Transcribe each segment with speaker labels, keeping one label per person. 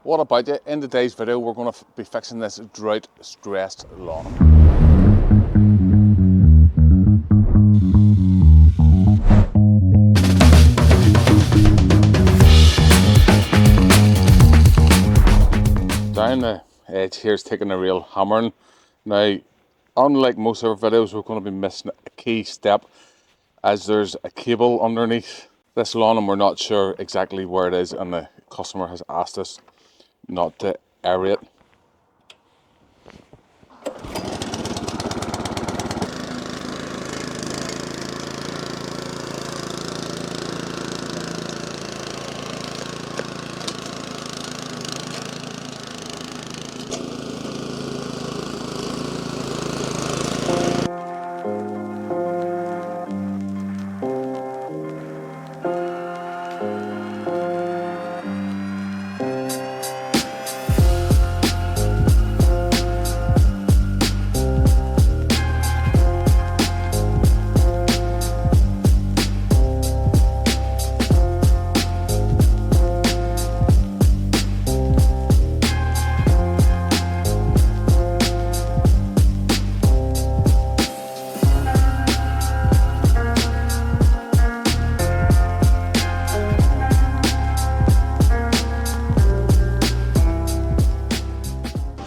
Speaker 1: What about you? In today's video, we're going to be fixing this drought-stressed lawn. Down the edge here is taking a real hammering. Now, unlike most of our videos, we're going to be missing a key step, as there's a cable underneath this lawn and we're not sure exactly where it is, and the customer has asked us not to aerate.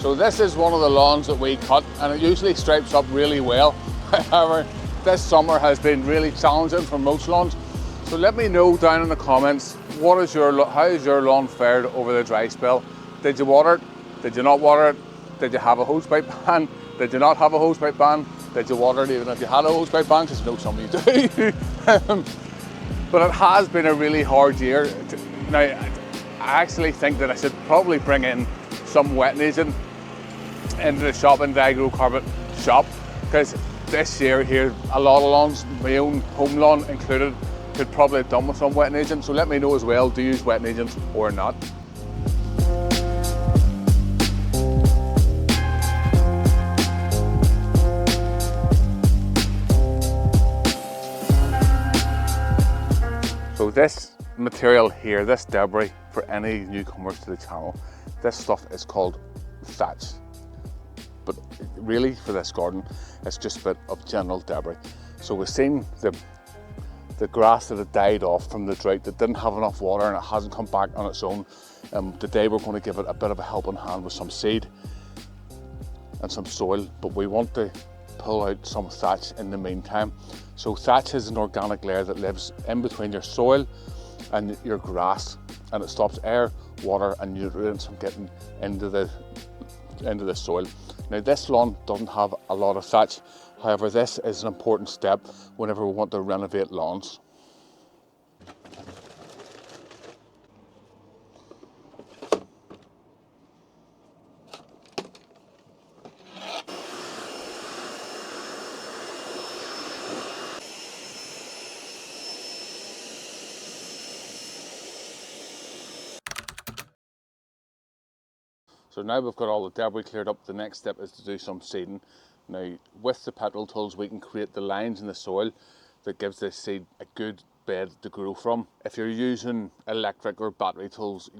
Speaker 1: So this is one of the lawns that we cut, and it usually stripes up really well. However, this summer has been really challenging for most lawns. So let me know down in the comments, how has your lawn fared over the dry spell? Did you water it? Did you not water it? Did you have a hosepipe ban? Did you not have a hosepipe ban? Did you water it even if you had a hosepipe ban? Because I know some of you do. But it has been a really hard year. Now, I actually think that I should probably bring in some wetting agent into the shop, in the agro carpet shop, because this year here a lot of lawns, my own home lawn included, could probably have done with some wetting agent. So let me know as well, do you use wetting agents or not? So this material here, this debris, for any newcomers to the channel, this stuff is called thatch. But really for this garden, it's just a bit of general debris. So we've seen the grass that had died off from the drought, that didn't have enough water and it hasn't come back on its own. Today we're going to give it a bit of a helping hand with some seed and some soil, but we want to pull out some thatch in the meantime. So thatch is an organic layer that lives in between your soil and your grass, and it stops air, water and nutrients from getting into the soil. Now this lawn doesn't have a lot of thatch, however this is an important step whenever we want to renovate lawns. So now we've got all the debris cleared up, the next step is to do some seeding. Now with the petrol tools we can create the lines in the soil that gives this seed a good bed to grow from. If you're using electric or battery tools,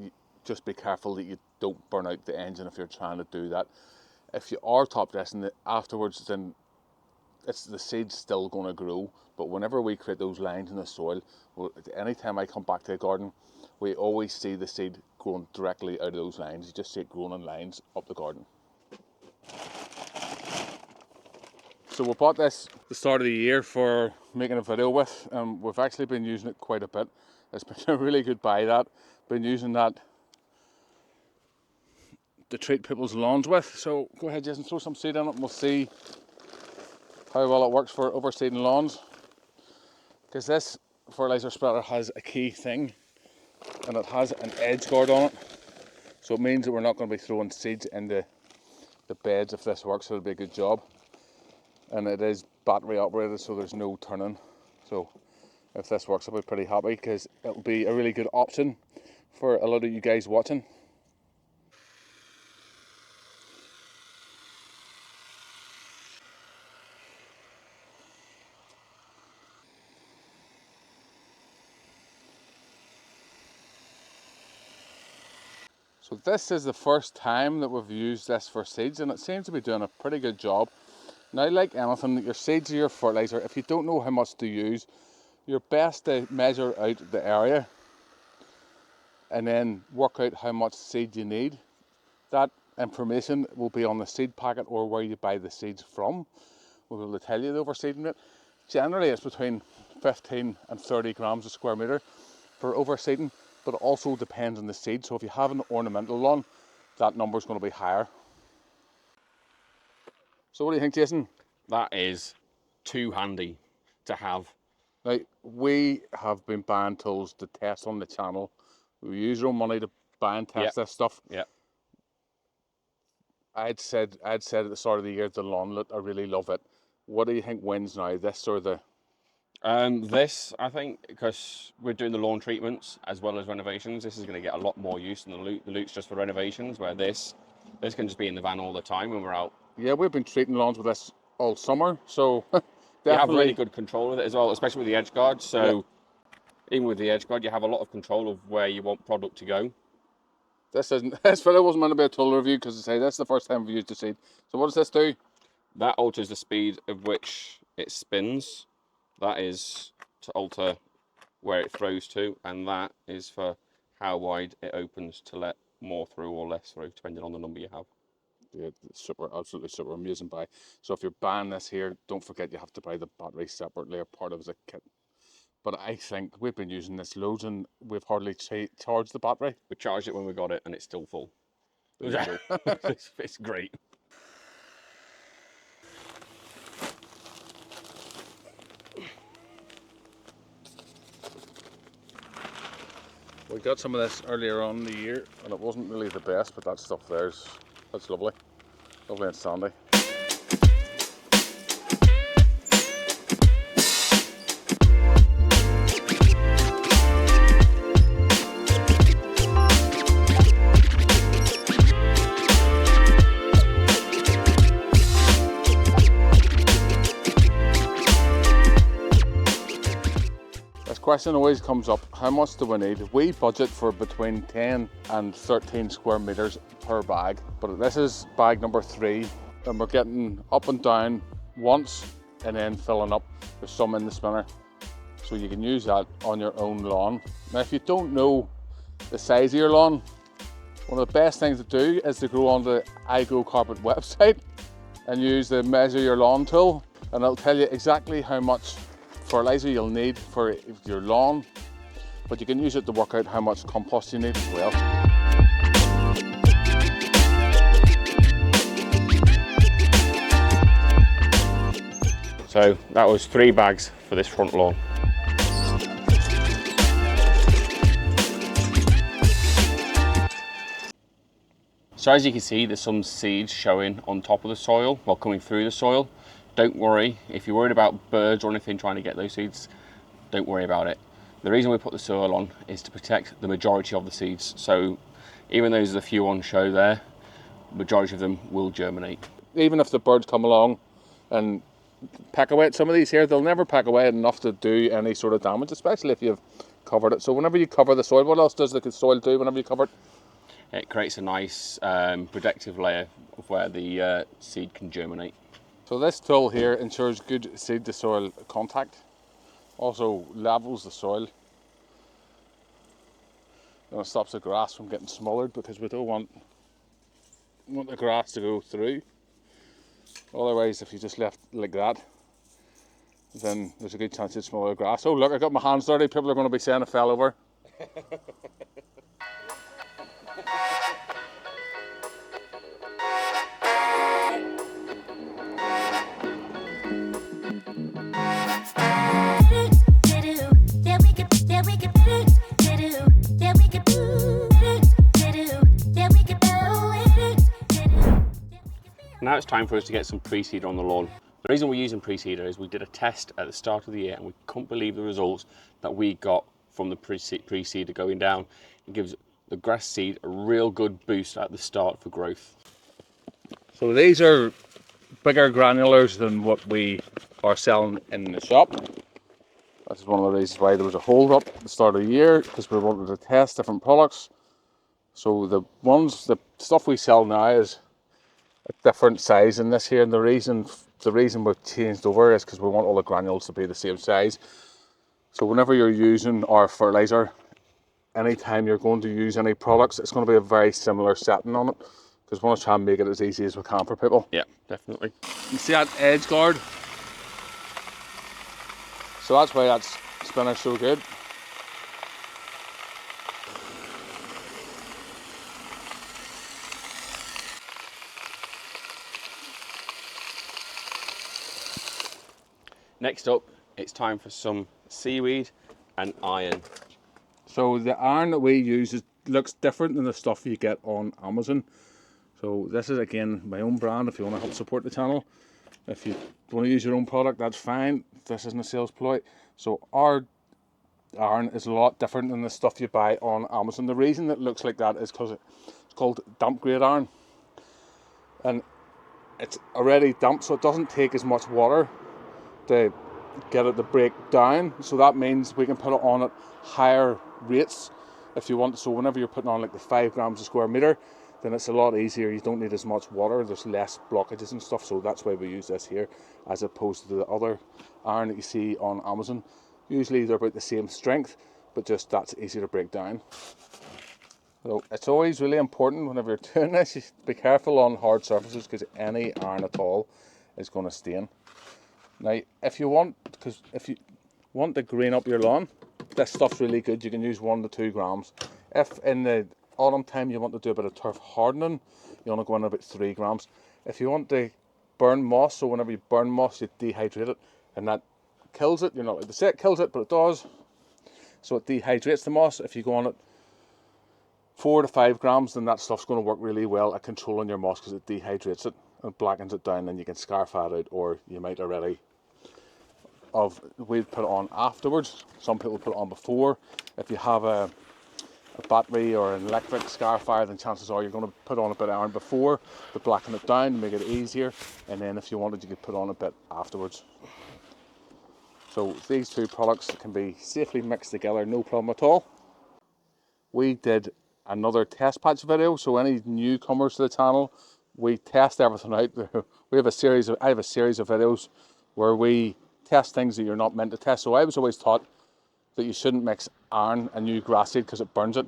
Speaker 1: just be careful that you don't burn out the engine if you're trying to do that. If you are top dressing it afterwards, then the seed's still going to grow, but whenever we create those lines in the soil, anytime I come back to the garden, we always see the seed growing directly out of those lines. You just see it growing in lines up the garden. So we bought this at the start of the year for making a video with. We've actually been using it quite a bit. It's been a really good buy. Been using that to treat people's lawns with. So go ahead, Jason, throw some seed in it and we'll see how well it works for overseeding lawns. Because this fertilizer spreader has a key thing, and it has an edge guard on it. So it means that we're not going to be throwing seeds into the beds if this works, so it'll be a good job. And it is battery operated, so there's no turning. So if this works, I'll be pretty happy, because it'll be a really good option for a lot of you guys watching. So this is the first time that we've used this for seeds, and it seems to be doing a pretty good job. Now, like anything, your seeds are your fertiliser. If you don't know how much to use, you're best to measure out the area and then work out how much seed you need. That information will be on the seed packet or where you buy the seeds from. We'll be able to tell you the overseeding rate. Generally, it's between 15 and 30 grams a square metre for overseeding, but it also depends on the seed. So if you have an ornamental lawn, that number is going to be higher. So what do you think, Jason?
Speaker 2: That is too handy to have.
Speaker 1: Now, we have been buying tools to test on the channel. We use our own money to buy and test this stuff.
Speaker 2: Yeah.
Speaker 1: I'd said at the start of the year, the lawn look, I really love it. What do you think wins now, this or the?
Speaker 2: This, I think, because we're doing the lawn treatments as well as renovations, this is going to get a lot more use than the loot. The loot's just for renovations, where this can just be in the van all the time when we're out.
Speaker 1: Yeah, we've been treating lawns with this all summer, so definitely.
Speaker 2: You have really good control with it as well, especially with the edge guard. So even with the edge guard, you have a lot of control of where you want product to go.
Speaker 1: This wasn't meant to be a tool review, because I say that's the first time we've used the seed. So what does this do?
Speaker 2: That alters the speed of which it spins. That is to alter where it throws to, and that is for how wide it opens to let more through or less through, depending on the number you have.
Speaker 1: Yeah, super, absolutely super amazing buy. So if you're buying this here, don't forget you have to buy the battery separately or part of it as a kit. But I think we've been using this loads and we've hardly charged the battery.
Speaker 2: We charged it when we got it and it's still full. It's great.
Speaker 1: We got some of this earlier on in the year and it wasn't really the best, but that stuff that's lovely. Lovely and sandy. Question always comes up, how much do we need? We budget for between 10 and 13 square meters per bag, but this is bag number 3 and we're getting up and down once and then filling up. There's some in the spinner, so you can use that on your own lawn. Now if you don't know the size of your lawn, one of the best things to do is to go on the iGrow Carpet website and use the measure your lawn tool, and it'll tell you exactly how much fertilizer you'll need for your lawn, but you can use it to work out how much compost you need as well.
Speaker 2: So that was 3 bags for this front lawn. So as you can see, there's some seeds showing on top of the soil, well, coming through the soil. Don't worry, if you're worried about birds or anything trying to get those seeds, don't worry about it. The reason we put the soil on is to protect the majority of the seeds. So even though there's a few on show there, the majority of them will germinate.
Speaker 1: Even if the birds come along and peck away at some of these here, they'll never peck away enough to do any sort of damage, especially if you've covered it. So whenever you cover the soil, what else does the soil do whenever you cover it?
Speaker 2: It creates a nice protective layer of where the seed can germinate.
Speaker 1: So this tool here ensures good seed to soil contact, also levels the soil. It stops the grass from getting smothered, because we don't want the grass to go through. Otherwise, if you just left like that, then there's a good chance you'd smother the grass. Oh look, I got my hands dirty, people are going to be saying I fell over.
Speaker 2: Now it's time for us to get some pre-seeder on the lawn. The reason we're using pre-seeder is we did a test at the start of the year and we couldn't believe the results that we got from the pre-seeder going down. It gives the grass seed a real good boost at the start for growth.
Speaker 1: So these are bigger granulars than what we are selling in the shop. That's one of the reasons why there was a hold up at the start of the year, because we wanted to test different products. So the stuff we sell now is a different size in this here, and the reason we've changed over is because we want all the granules to be the same size. So whenever you're using our fertilizer, anytime you're going to use any products, it's going to be a very similar setting on it, because we want to try and make it as easy as we can for people.
Speaker 2: Yeah, definitely.
Speaker 1: You see that edge guard? So that's why that spinner's so good.
Speaker 2: Next up, it's time for some seaweed and iron.
Speaker 1: So the iron that we use looks different than the stuff you get on Amazon. So this is again my own brand. If you want to help support the channel, if you want to use your own product, that's fine. This isn't a sales ploy. So our iron is a lot different than the stuff you buy on Amazon. The reason it looks like that is because it's called damp grade iron, and it's already damp, so it doesn't take as much water to get it to break down. So that means we can put it on at higher rates if you want. So whenever you're putting on like the 5 grams a square meter, then it's a lot easier. You don't need as much water, there's less blockages and stuff. So that's why we use this here, as opposed to the other iron that you see on Amazon. Usually they're about the same strength, but just that's easier to break down. So it's always really important whenever you're doing this, you be careful on hard surfaces, because any iron at all is going to stain. Now, if you want to green up your lawn, this stuff's really good. You can use 1 to 2 grams. If in the autumn time you want to do a bit of turf hardening, you want to go in about 3 grams. If you want to burn moss, so whenever you burn moss, you dehydrate it, and that kills it. You're not allowed to say it kills it, but it does. So it dehydrates the moss. If you go on it 4 to 5 grams, then that stuff's going to work really well at controlling your moss, because it dehydrates it and blackens it down, and you can scarf that out, or you might already we'd put it on afterwards. Some people put it on before. If you have a battery or an electric scarifier, then chances are you're going to put on a bit of iron before to blacken it down, to make it easier, and then if you wanted, you could put on a bit afterwards. So these two products can be safely mixed together, no problem at all. We did another test patch video, so any newcomers to the channel, we test everything out. I have a series of videos where we test things that you're not meant to test. So I was always taught that you shouldn't mix iron and new grass seed because it burns it.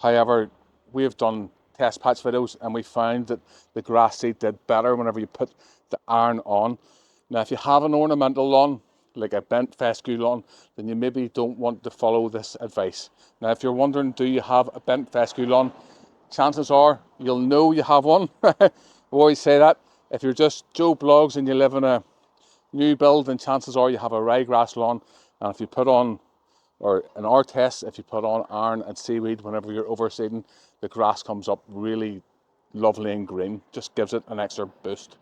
Speaker 1: However, we have done test patch videos, and we found that the grass seed did better whenever you put the iron on. Now, if you have an ornamental lawn, like a bent fescue lawn, then you maybe don't want to follow this advice. Now, if you're wondering, do you have a bent fescue lawn? Chances are you'll know you have one. I always say that. If you're just Joe Blogs and you live in a new build, then chances are you have a ryegrass lawn. And if you put on, or in our test, if you put on iron and seaweed whenever you're overseeding, the grass comes up really lovely and green. Just gives it an extra boost.